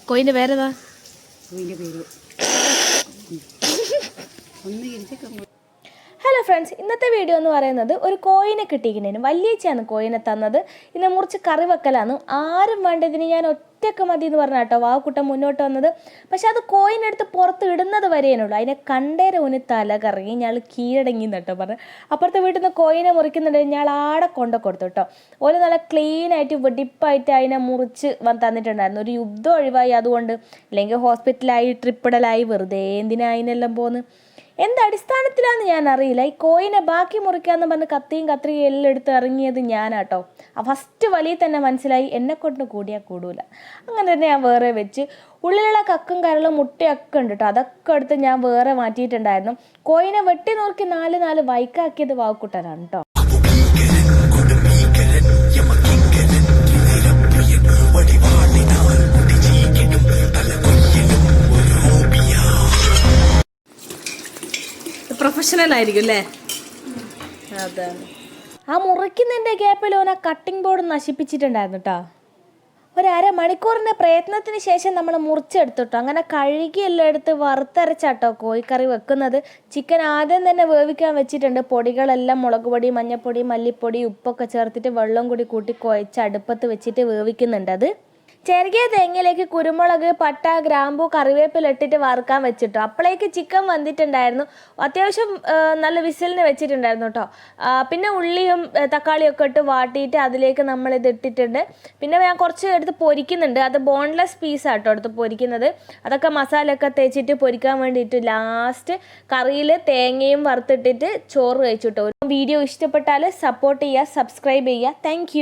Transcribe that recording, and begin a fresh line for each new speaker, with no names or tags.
കോയിൻ്റെ പേരേതാ? Hello friends, ഇന്നത്തെ video എന്ന് പറയുന്നത് ഒരു കോയിനെ കിട്ടിയിരിക്കുന്നതിന് വലിയച്ചാണ് കോയിനെ തന്നത്. ഇന്ന് മുറിച്ച് കറി വെക്കലാന്ന്. ആരും വേണ്ടതിന് ഞാൻ ഒറ്റക്ക് മതി എന്ന് പറഞ്ഞ കേട്ടോ വാവക്കുട്ടൻ മുന്നോട്ട് വന്നത്. പക്ഷെ അത് കോയിനെടുത്ത് പുറത്ത് ഇടുന്നത് വരെയുള്ളൂ. അതിനെ കണ്ടേരെ ഊന് തല കറങ്ങി ഞാൻ കീഴടങ്ങി കേട്ടോ പറഞ്ഞു. അപ്പുറത്തെ വീട്ടിൽ നിന്ന് കോയിനെ മുറിക്കുന്നുണ്ട്. ഞാൻ ആടെ കൊണ്ടു കൊടുത്തു കേട്ടോ. ഒരു നല്ല ക്ലീനായിട്ട് വെടിപ്പായിട്ട് അതിനെ മുറിച്ച് തന്നിട്ടുണ്ടായിരുന്നു. ഒരു യുദ്ധം ഒഴിവായി. അതുകൊണ്ട് അല്ലെങ്കിൽ ഹോസ്പിറ്റലായി ട്രിപ്പിടലായി വെറുതെ എന്തിനാ അതിനെല്ലാം പോന്ന്. എന്തടിസ്ഥാനത്തിലാന്ന് ഞാൻ അറിയില്ല. ഈ കോയിനെ ബാക്കി മുറിക്കാന്ന് പറഞ്ഞ് കത്തിയും കത്രിയും എല്ലാം എടുത്ത് ഇറങ്ങിയത് ഞാനാട്ടോ. ആ ഫസ്റ്റ് വലിയ തന്നെ മനസ്സിലായി എന്നെക്കൊണ്ട് കൂടിയാൽ കൂടൂല. അങ്ങനെ തന്നെ ഞാൻ വേറെ വെച്ച് ഉള്ളിലുള്ള കക്കും കരളും മുട്ടയൊക്കെ ഉണ്ട് കേട്ടോ. അതൊക്കെ എടുത്ത് ഞാൻ വേറെ മാറ്റിയിട്ടുണ്ടായിരുന്നു. കോയിനെ വെട്ടി നോക്കി 4 വൈക്കാക്കിയത് വാവക്കുട്ടനാണ് കേട്ടോ. പ്രൊഫഷണൽ ആയിരിക്കും അല്ലേ? അതാണ്. ആ മുറിക്കുന്നതിൻ്റെ ഗ്യാപ്പിൽ ഓൻ ആ കട്ടിംഗ് ബോർഡ് നശിപ്പിച്ചിട്ടുണ്ടായിരുന്നു കേട്ടോ. ഒരു അരമണിക്കൂറിൻ്റെ പ്രയത്നത്തിന് ശേഷം നമ്മൾ മുറിച്ചെടുത്തിട്ടോ. അങ്ങനെ കഴുകിയെല്ലാം എടുത്ത് വറുത്തരച്ചാട്ടോ കോഴിക്കറി വെക്കുന്നത്. ചിക്കൻ ആദ്യം തന്നെ വേവിക്കാൻ വെച്ചിട്ടുണ്ട്. പൊടികളെല്ലാം മുളക് പൊടി, മഞ്ഞൾപ്പൊടി, മല്ലിപ്പൊടി, ഉപ്പൊക്കെ ചേർത്തിട്ട് വെള്ളം കൂടി കൂട്ടി കുഴച്ച് അടുപ്പത്ത് വെച്ചിട്ട് വേവിക്കുന്നുണ്ട്. അത് ചെറുകിയ തേങ്ങയിലേക്ക് കുരുമുളക്, പട്ട, ഗ്രാമ്പു, കറിവേപ്പില ഇട്ടിട്ട് വറുക്കാൻ വെച്ചിട്ടോ. അപ്പോഴേക്ക് ചിക്കൻ വന്നിട്ടുണ്ടായിരുന്നു. അത്യാവശ്യം നല്ല വിസിലിന് വെച്ചിട്ടുണ്ടായിരുന്നു കേട്ടോ. പിന്നെ ഉള്ളിയും തക്കാളിയും ഒക്കെ ഇട്ട് വാട്ടിയിട്ട് അതിലേക്ക് നമ്മളിത് ഇട്ടിട്ടുണ്ട്. പിന്നെ ഞാൻ കുറച്ച് എടുത്ത് പൊരിക്കുന്നുണ്ട്. അത് ബോൺലെസ് പീസാട്ടോ എടുത്ത് പൊരിക്കുന്നത്. അതൊക്കെ മസാലയൊക്കെ തേച്ചിട്ട് പൊരിക്കാൻ വേണ്ടിയിട്ട് ലാസ്റ്റ് കറിയിൽ തേങ്ങയും വറുത്തിട്ടിട്ട് ചോറ് കഴിച്ചിട്ടോ. വീഡിയോ ഇഷ്ടപ്പെട്ടാൽ സപ്പോർട്ട് ചെയ്യുക, സബ്സ്ക്രൈബ് ചെയ്യുക. താങ്ക്